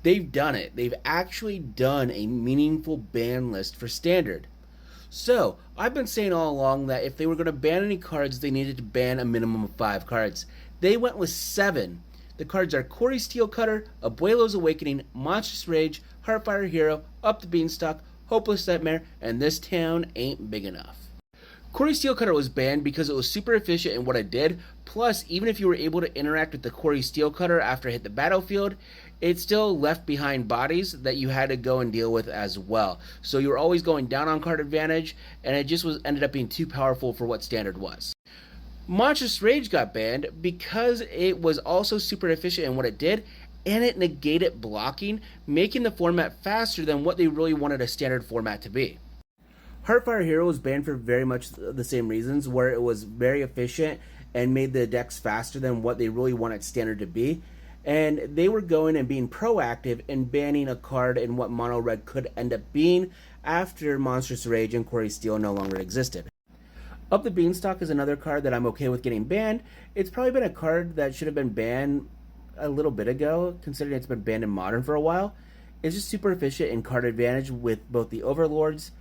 they've done it. They've actually done a meaningful ban list for Standard. So, I've been saying all along that if they were going to ban any cards, they needed to ban a minimum of 5 cards. They went with 7. The cards are Corey Steelcutter, Abuelo's Awakening, Monstrous Rage, Heartfire Hero, Up the Beanstalk, Hopeless Nightmare, and This Town Ain't Big Enough. Corey Steelcutter was banned because it was super efficient in what it did, plus even if you were able to interact with the Corey Steelcutter after it hit the battlefield, it still left behind bodies that you had to go and deal with as well. So you were always going down on card advantage, and it just ended up being too powerful for what Standard was. Monstrous Rage got banned because it was also super efficient in what it did, and it negated blocking, making the format faster than what they really wanted a Standard format to be. Heartfire Hero was banned for very much the same reasons, where it was very efficient and made the decks faster than what they really wanted Standard to be. And they were going and being proactive in banning a card in what Mono Red could end up being after Monstrous Rage and Corey Steel no longer existed. Up the Beanstalk is another card that I'm okay with getting banned. It's probably been a card that should have been banned a little bit ago, considering it's been banned in Modern for a while. It's just super efficient in card advantage with both the Overlords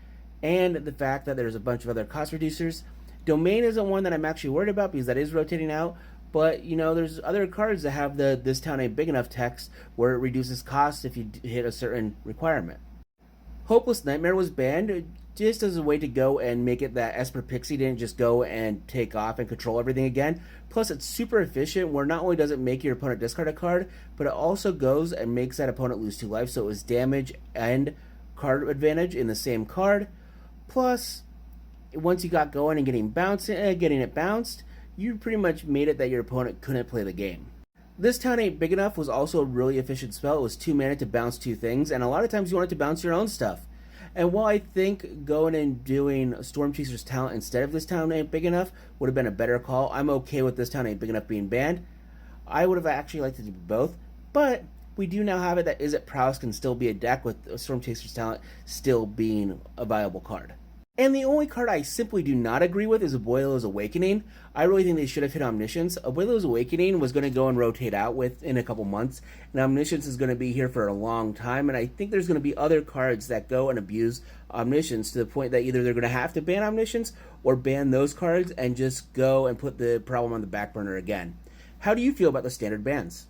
and the fact that there's a bunch of other cost reducers. Domain isn't one that I'm actually worried about because that is rotating out, but you know, there's other cards that have the This Town Ain't Big Enough text where it reduces cost if you hit a certain requirement. Hopeless Nightmare was banned just as a way to go and make it that Esper Pixie didn't just go and take off and control everything again. Plus, it's super efficient where not only does it make your opponent discard a card, but it also goes and makes that opponent lose 2 life, so it was damage and card advantage in the same card. Plus, once you got going and getting it bounced, you pretty much made it that your opponent couldn't play the game. This Town Ain't Big Enough was also a really efficient spell. It was 2 mana to bounce 2 things, and a lot of times you wanted to bounce your own stuff. And while I think going and doing Stormchaser's Talent instead of This Town Ain't Big Enough would have been a better call, I'm okay with This Town Ain't Big Enough being banned. I would have actually liked to do both, but we do now have it that Izzet Prowess can still be a deck with Stormchaser's Talent still being a viable card. And the only card I simply do not agree with is Abuelo's Awakening. I really think they should have hit Omniscience. Abuelo's Awakening was going to go and rotate out in a couple months, and Omniscience is going to be here for a long time, and I think there's going to be other cards that go and abuse Omniscience to the point that either they're going to have to ban Omniscience or ban those cards and just go and put the problem on the back burner again. How do you feel about the Standard bans?